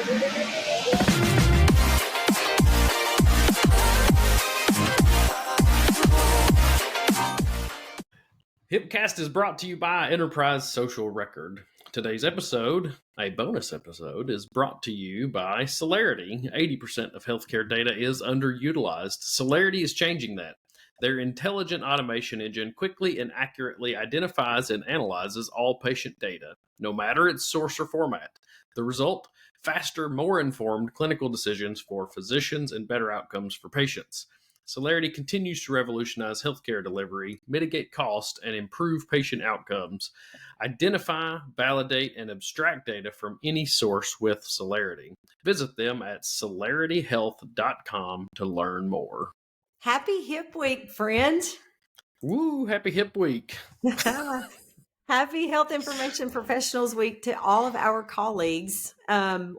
HIPcast is brought to you by Enterprise Social Record. Today's episode, a bonus episode, is brought to you by Solarity. 80% of healthcare data is underutilized. Solarity is changing that. Their intelligent automation engine quickly and accurately identifies and analyzes all patient data, no matter its source or format. The result? Faster, more informed clinical decisions for physicians and better outcomes for patients. Solarity continues to revolutionize healthcare delivery, mitigate cost, and improve patient outcomes. Identify, validate, and abstract data from any source with Solarity. Visit them at solarityhealth.com to learn more. Happy Hip Week, friend. Woo, happy Hip Week. Happy Health Information Professionals Week to all of our colleagues.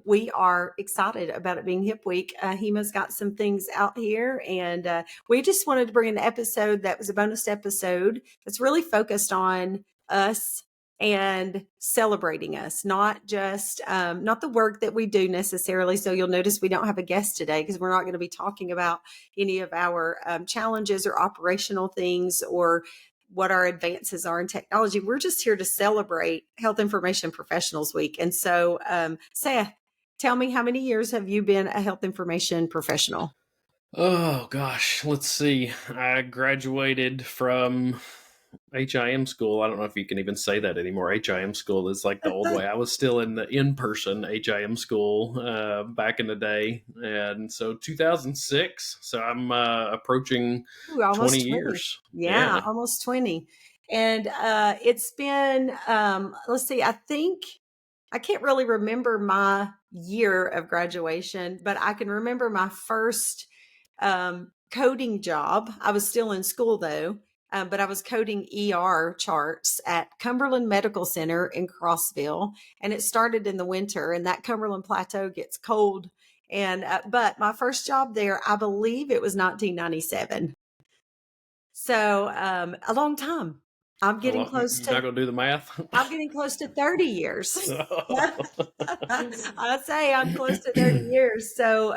We are excited about it being Hip Week. AHIMA's got some things out here, and we just wanted to bring an episode that was a bonus episode that's really focused on us and celebrating us, not just not the work that we do necessarily. So you'll notice we don't have a guest today because we're not going to be talking about any of our challenges or operational things or what our advances are in technology. We're just here to celebrate Health Information Professionals Week. And so, Seth, tell me, how many years have you been a health information professional? Oh, gosh. Let's see. I graduated from HIM school. I don't know if you can even say that anymore. HIM school is like the old way. I was still in the in-person HIM school back in the day. And so 2006. So I'm approaching 20 years. Yeah, almost 20. And it's been, let's see, I can't really remember my year of graduation, but I can remember my first coding job. I was still in school though. But I was coding ER charts at Cumberland Medical Center in Crossville, and it started in the winter, and that Cumberland Plateau gets cold. And but my first job there, I believe it was 1997. So a long time. I'm getting close to. You're not going to do the math? I'm getting close to 30 years. I say I'm close to 30 years. So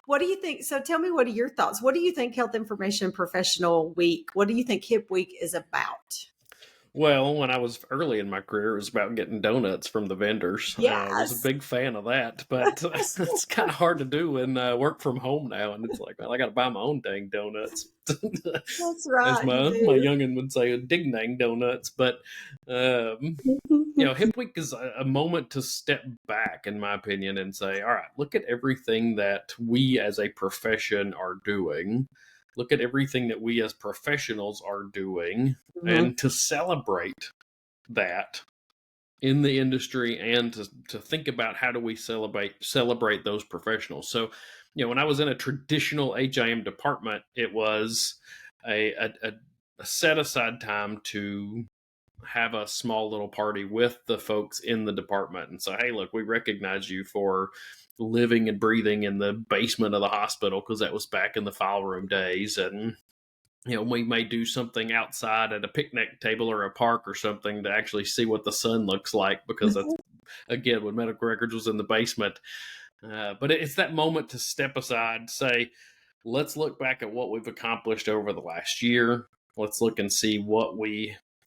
what do you think? So tell me, what are your thoughts? What do you think Health Information Professional Week, what do you think HIP Week is about? Well, when I was early in my career, it was about getting donuts from the vendors. Yes. I was a big fan of that, but it's kind of hard to do when I work from home now. And it's like, well, I got to buy my own dang donuts. That's right. As my youngin would say, ding dang donuts. But, HIP Week is a moment to step back, in my opinion, and say, all right, look at everything that we as a profession are doing. Look at everything that we as professionals are doing, and to celebrate that in the industry, and to think about how do we celebrate those professionals. So, when I was in a traditional HIM department, it was a set aside time to have a small little party with the folks in the department and say, hey, look, we recognize you for living and breathing in the basement of the hospital, because that was back in the file room days. And, we may do something outside at a picnic table or a park or something to actually see what the sun looks like, because that's, again, when medical records was in the basement. But it's that moment to step aside, say, let's look back at what we've accomplished over the last year. Let's look and see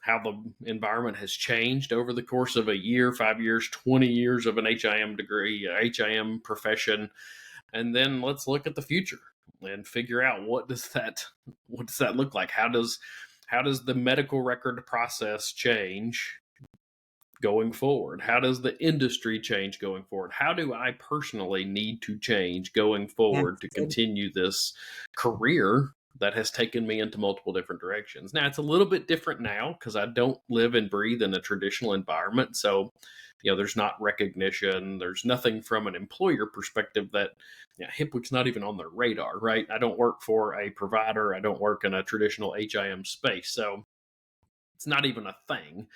how the environment has changed over the course of a year, 5 years, 20 years of an HIM degree, HIM profession. And then let's look at the future and figure out what does that look like? How does the medical record process change going forward? How does the industry change going forward? How do I personally need to change going forward to continue this career that has taken me into multiple different directions? Now, it's a little bit different now because I don't live and breathe in a traditional environment. So, there's not recognition. There's nothing from an employer perspective that HIP Week's not even on their radar, right? I don't work for a provider. I don't work in a traditional HIM space. So it's not even a thing.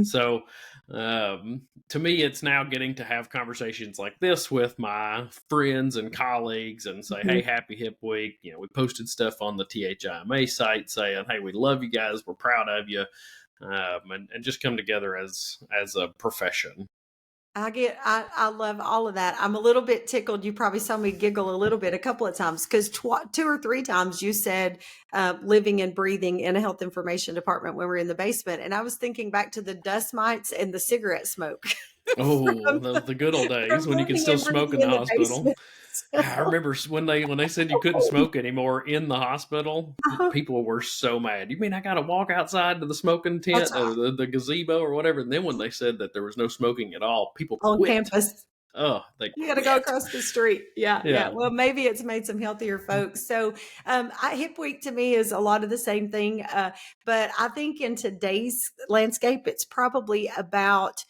So to me, it's now getting to have conversations like this with my friends and colleagues and say, hey, happy Hip Week. We posted stuff on the THIMA site saying, hey, we love you guys. We're proud of you. And just come together as a profession. I love all of that. I'm a little bit tickled. You probably saw me giggle a little bit a couple of times because 2 or 3 times you said living and breathing in a health information department when we were in the basement. And I was thinking back to the dust mites and the cigarette smoke Oh, from, the good old days from when you could living still and smoke breathing in the in the hospital. basement. I remember when they said you couldn't smoke anymore in the hospital, Uh-huh. people were so mad. You mean I got to walk outside to the smoking That's tent or the gazebo or whatever? And then when they said that there was no smoking at all, people on quit. campus. Oh, they You got to go quit. across the street. Yeah, yeah. Yeah. Well, maybe it's made some healthier folks. So, Hip Week to me is a lot of the same thing. But I think in today's landscape, it's probably about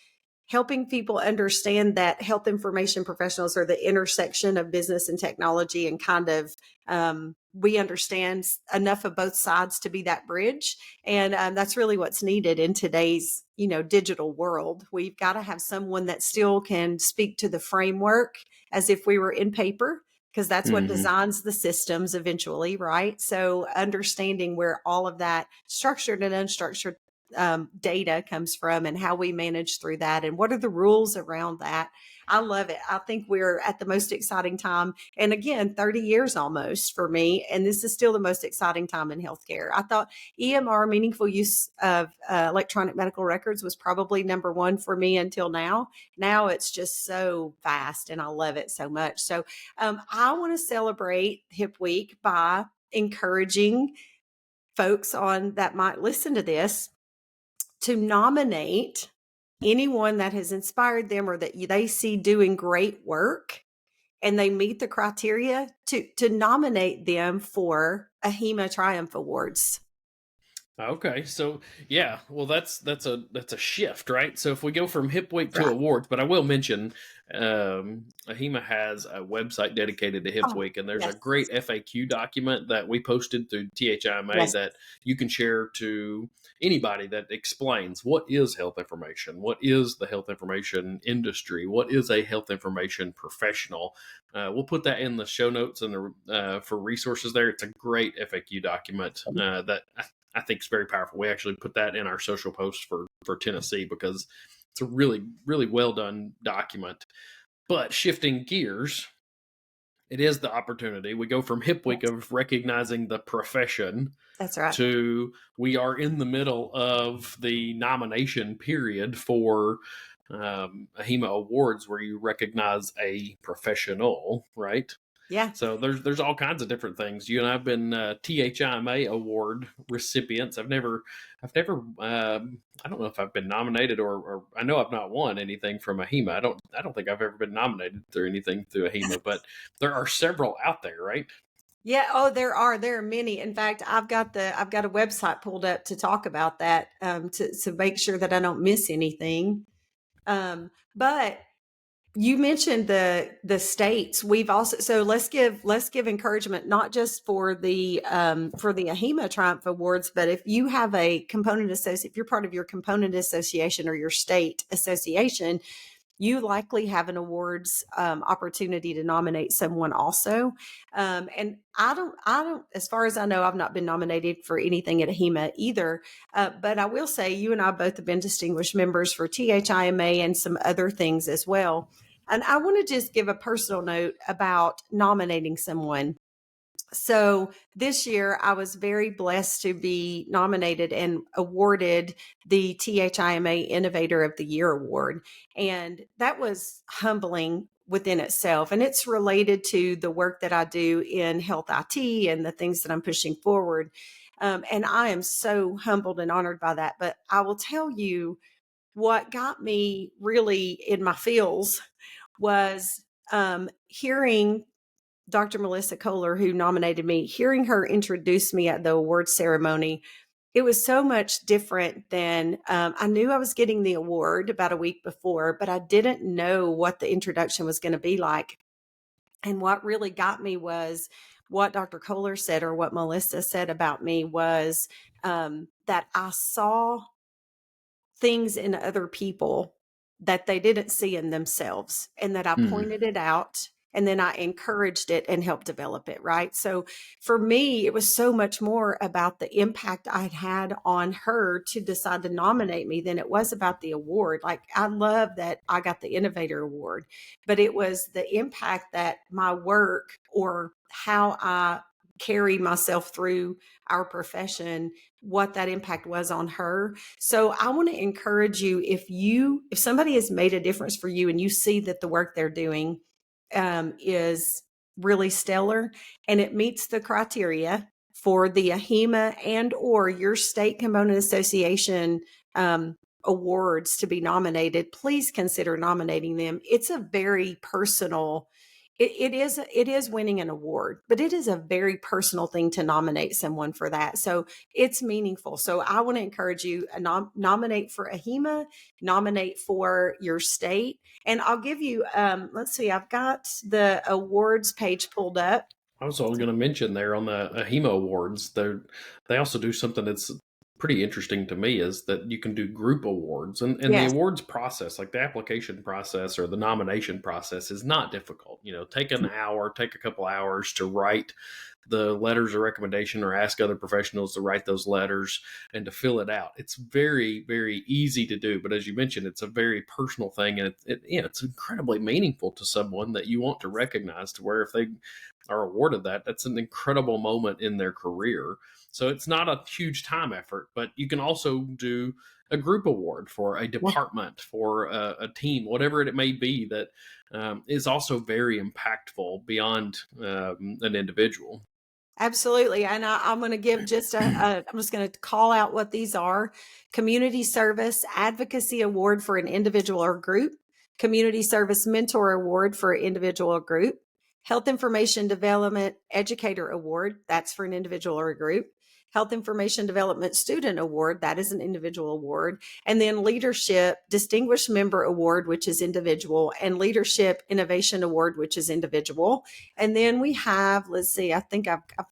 helping people understand that health information professionals are the intersection of business and technology, and kind of we understand enough of both sides to be that bridge. And that's really what's needed in today's digital world. We've got to have someone that still can speak to the framework as if we were in paper, because that's what Hmm. designs the systems eventually, right? So understanding where all of that structured and unstructured data comes from and how we manage through that and what are the rules around that. I love it. I think we're at the most exciting time. And again, 30 years almost for me. And this is still the most exciting time in healthcare. I thought EMR, meaningful use of electronic medical records, was probably number one for me until now. Now it's just so fast and I love it so much. So I want to celebrate Hip Week by encouraging folks on that might listen to this to nominate anyone that has inspired them or that they see doing great work and they meet the criteria to nominate them for AHIMA Triumph Awards. Okay, so yeah, well that's a shift, right? So if we go from Hip Week That's to right. awards, but I will mention AHIMA has a website dedicated to Hip Oh, Week, and there's a yes. great FAQ document that we posted through THIMA Yes. that you can share to anybody that explains what is health information, what is the health information industry, what is a health information professional. We'll put that in the show notes and for resources there. It's a great FAQ document that I think is very powerful. We actually put that in our social post for Tennessee because it's a really, really well done document. But shifting gears, it is the opportunity. We go from Hip Week Yes. of recognizing the profession That's right. to we are in the middle of the nomination period for AHIMA Awards, where you recognize a professional, right? Yeah. So there's all kinds of different things. You and I've been THIMA award recipients. I don't know if I've been nominated or I know I've not won anything from AHIMA. I don't think I've ever been nominated through anything through AHIMA, but there are several out there, right? Yeah. Oh, there are many. In fact, I've got a website pulled up to talk about that, to make sure that I don't miss anything. But you mentioned the states. We've also, so let's give encouragement not just for the AHIMA Triumph Awards, but if you have a component associate, if you're part of your component association or your state association, you likely have an awards opportunity to nominate someone also. And I don't, as far as I know, I've not been nominated for anything at AHIMA either. But I will say you and I both have been distinguished members for THIMA and some other things as well. And I want to just give a personal note about nominating someone. So this year, I was very blessed to be nominated and awarded the THIMA Innovator of the Year Award. And that was humbling within itself. And it's related to the work that I do in health IT and the things that I'm pushing forward. And I am so humbled and honored by that. But I will tell you what got me really in my feels was hearing Dr. Melissa Kohler, who nominated me, hearing her introduce me at the awards ceremony. It was so much different than I knew I was getting the award about a week before, but I didn't know what the introduction was going to be like. And what really got me was what Dr. Kohler said, or what Melissa said about me, was that I saw things in other people that they didn't see in themselves, and that I Hmm. pointed it out and then I encouraged it and helped develop it, right? So for me, it was so much more about the impact I'd had on her to decide to nominate me than it was about the award. Like, I love that I got the Innovator Award, but it was the impact that my work or how I carried myself through our profession, what that impact was on her. So I want to encourage you, if somebody has made a difference for you and you see that the work they're doing is really stellar and it meets the criteria for the AHIMA and or your state component association awards to be nominated, please consider nominating them. It's a very personal, it is winning an award, but it is a very personal thing to nominate someone for that. So it's meaningful. So I want to encourage you, nominate for AHIMA, nominate for your state. And I'll give you, let's see, I've got the awards page pulled up. I was going to mention there on the AHIMA Awards, they also do something that's pretty interesting to me, is that you can do group awards. And Yes. the awards process, like the application process or the nomination process, is not difficult. Take an hour, take a couple hours to write the letters of recommendation or ask other professionals to write those letters and to fill it out. It's very, very easy to do. But as you mentioned, it's a very personal thing. And it's incredibly meaningful to someone that you want to recognize, to where if they are awarded that's an incredible moment in their career. So it's not a huge time effort, but you can also do a group award for a department, for a team, whatever it may be, that is also very impactful beyond an individual. Absolutely. And I'm going to give I'm just going to call out what these are: Community Service Advocacy Award for an individual or group, Community Service Mentor Award for an individual or group, Health Information Development Educator Award, that's for an individual or a group, Health Information Development Student Award, that is an individual award, and then Leadership Distinguished Member Award, which is individual, and Leadership Innovation Award, which is individual. And then we have, let's see, I think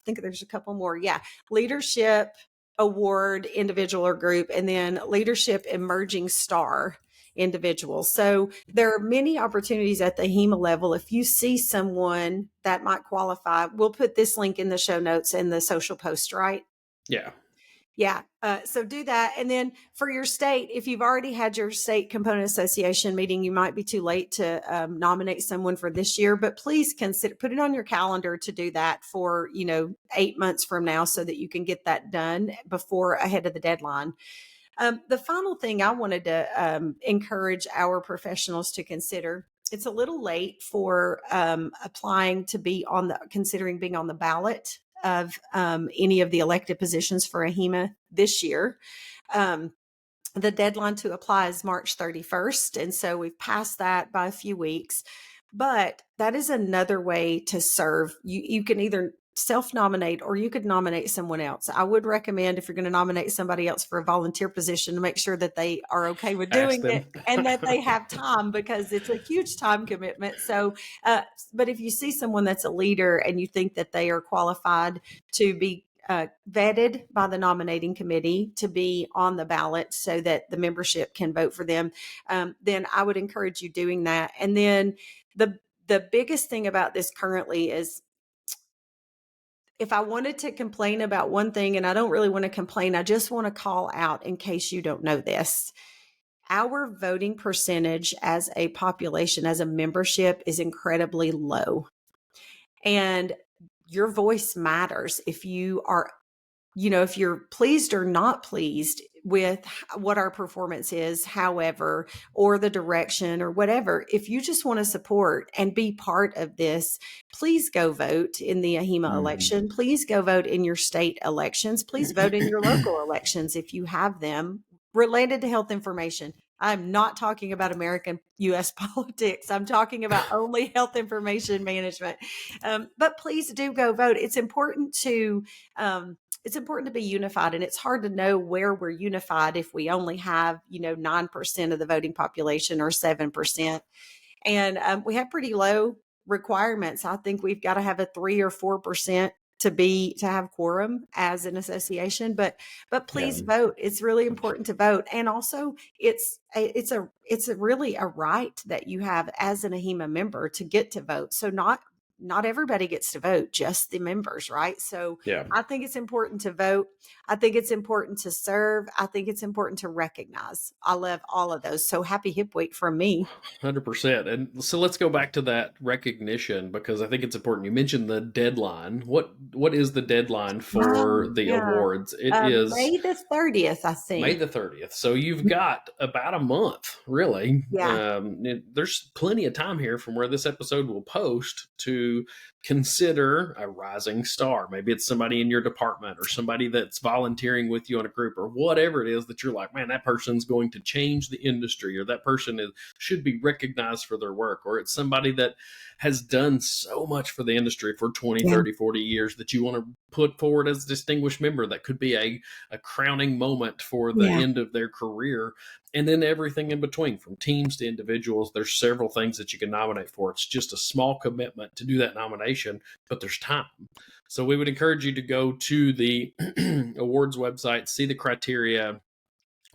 there's a couple more. Yeah, Leadership Award, individual or group, and then Leadership Emerging Star, individual. So there are many opportunities at the AHIMA level. If you see someone that might qualify, we'll put this link in the show notes and the social post, right? Yeah. Yeah. So do that. And then for your state, if you've already had your state component association meeting, you might be too late to nominate someone for this year, but please consider, put it on your calendar to do that for, 8 months from now, so that you can get that done ahead of the deadline. The final thing I wanted to encourage our professionals to consider: it's a little late for applying to considering being on the ballot of any of the elected positions for AHIMA this year. The deadline to apply is March 31st. And so we've passed that by a few weeks, but that is another way to serve. You can either self-nominate or you could nominate someone else. I would recommend, if you're going to nominate somebody else for a volunteer position, to make sure that they are okay with doing it and that they have time, because it's a huge time commitment. So, but if you see someone that's a leader and you think that they are qualified to be vetted by the nominating committee to be on the ballot so that the membership can vote for them, then I would encourage you doing that. And then the biggest thing about this currently is, if I wanted to complain about one thing, and I don't really want to complain, I just want to call out, in case you don't know this, our voting percentage as a population, as a membership, is incredibly low. And your voice matters. If you're pleased or not pleased with what our performance is, however, or the direction or whatever, if you just want to support and be part of this, please go vote in the AHIMA election. Please go vote in your state elections. Please vote in your local elections if you have them related to health information. I'm not talking about American U.S. politics. I'm talking about only health information management. But please do go vote. It's important to be unified, and it's hard to know where we're unified if we only have 9% of the voting population or 7%, and we have pretty low requirements. I think we've got to have a 3 or 4% to have quorum as an association, but please vote. It's really important to vote. And also it's really a right that you have as an AHIMA member to get to vote. So not everybody gets to vote, just the members, right? So I think it's important to vote. I think it's important to serve. I think it's important to recognize. I love all of those. So happy Hip Week from me. 100%. And so let's go back to that recognition, because I think it's important. You mentioned the deadline. What is the deadline for the awards? It is May the 30th, I think. May the 30th. So you've got about a month, really. Yeah. There's plenty of time here from where this episode will post to consider a rising star. Maybe it's somebody in your department or somebody that's volunteering with you in a group or whatever it is that you're like, man, that person's going to change the industry, or that person should be recognized for their work, or it's somebody that has done so much for the industry for 20, 30, 40 years that you want to put forward as a distinguished member. That could be a crowning moment for the end of their career. And then everything in between, from teams to individuals. There's several things that you can nominate for. It's just a small commitment to do that nomination, but there's time. So we would encourage you to go to the awards website, see the criteria.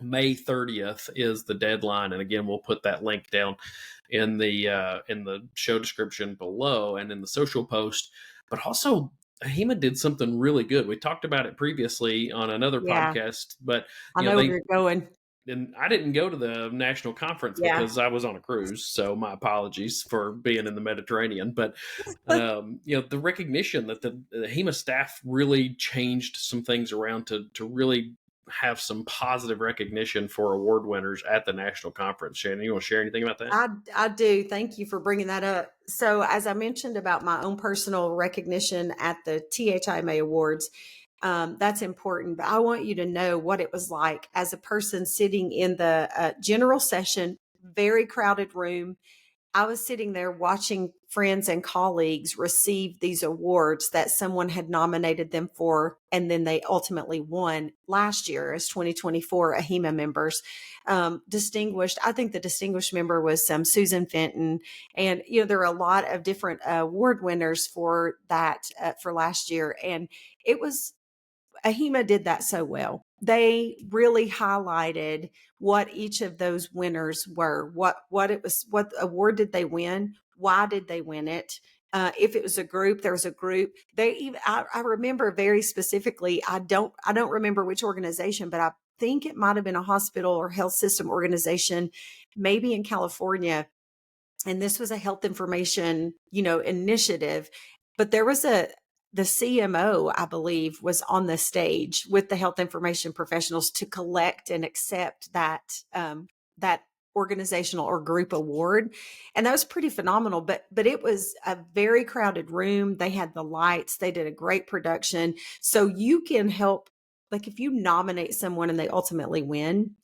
May 30th is the deadline. And again, we'll put that link down in the show description below and in the social post. But also, AHIMA did something really good. We talked about it previously on another podcast, but I know where you're going. And I didn't go to the national conference because I was on a cruise. So my apologies for being in the Mediterranean. But, the recognition that the AHIMA staff really changed some things around to really have some positive recognition for award winners at the national conference. Shannan, you want to share anything about that? I do. Thank you for bringing that up. So as I mentioned about my own personal recognition at the HIMA Awards, that's important. But I want you to know what it was like as a person sitting in the general session, very crowded room. I was sitting there watching friends and colleagues receive these awards that someone had nominated them for, and then they ultimately won last year as 2024 AHIMA members. Distinguished, I think the distinguished member was Susan Fenton. And, there are a lot of different award winners for that for last year. And it was, AHIMA did that so well. They really highlighted what each of those winners were, what award did they win, why did they win it. If it was a group, there was a group. I remember very specifically. I don't remember which organization, but I think it might have been a hospital or health system organization, maybe in California. And this was a health information, initiative. But there was the CMO, I believe, was on the stage with the health information professionals to collect and accept that organizational or group award. And that was pretty phenomenal, but it was a very crowded room. They had the lights, they did a great production. So you can help, like if you nominate someone and they ultimately win,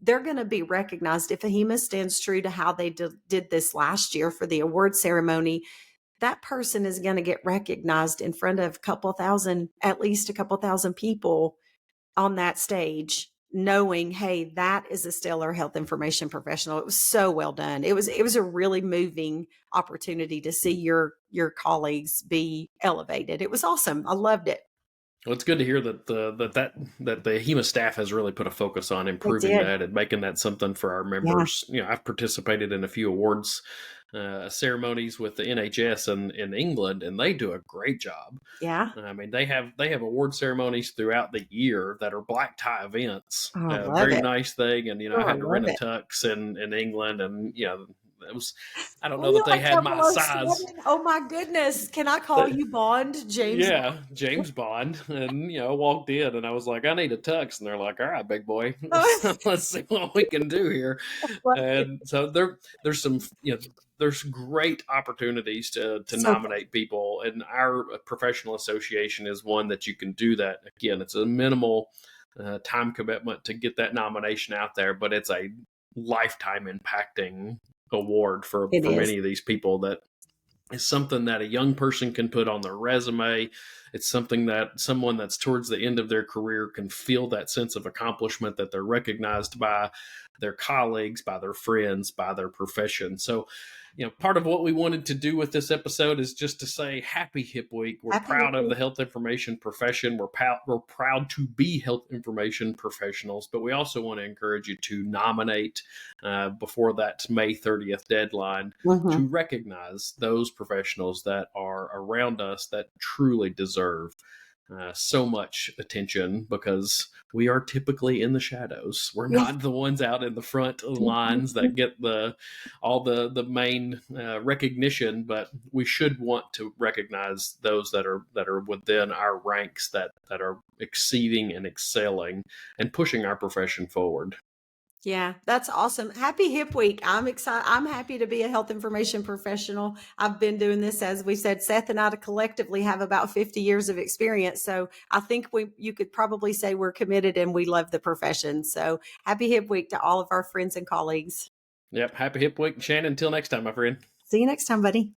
they're going to be recognized. If AHIMA stands true to how they did this last year for the award ceremony, that person is going to get recognized in front of at least a couple thousand people on that stage, knowing, hey, that is a stellar health information professional. It was so well done. It was a really moving opportunity to see your colleagues be elevated. It was awesome. I loved it. Well, it's good to hear that the AHIMA staff has really put a focus on improving that and making that something for our members. I've participated in a few awards ceremonies with the NHS in England, and they do a great job. Yeah. I mean, they have award ceremonies throughout the year that are black tie events. Very nice thing. And, I had to rent a tux in England, and, it was, I don't know that they had my size. Oh my goodness. Can I call you Bond, James? Yeah, James Bond. And, I walked in and I was like, I need a tux. And they're like, all right, big boy, let's see what we can do here. And so there's some, there's great opportunities to nominate people. And our professional association is one that you can do that. Again, it's a minimal time commitment to get that nomination out there, but it's a lifetime impacting award for many of these people. That is something that a young person can put on their resume. It's something that someone that's towards the end of their career can feel that sense of accomplishment, that they're recognized by their colleagues, by their friends, by their profession. So, part of what we wanted to do with this episode is just to say happy Hip Week. We're Happy proud Hip of the Week. health information profession. We're proud to be health information professionals, but we also want to encourage you to nominate before that May 30th deadline to recognize those professionals that are around us that truly deserve so much attention, because we are typically in the shadows. We're not the ones out in the front lines that get all the main recognition, but we should want to recognize those that are within our ranks that are exceeding and excelling and pushing our profession forward. Yeah, that's awesome. Happy Hip Week. I'm excited. I'm happy to be a health information professional. I've been doing this, as we said, Seth and I collectively have about 50 years of experience. So I think you could probably say we're committed and we love the profession. So happy Hip Week to all of our friends and colleagues. Yep. Happy Hip Week, Shannon. Until next time, my friend. See you next time, buddy.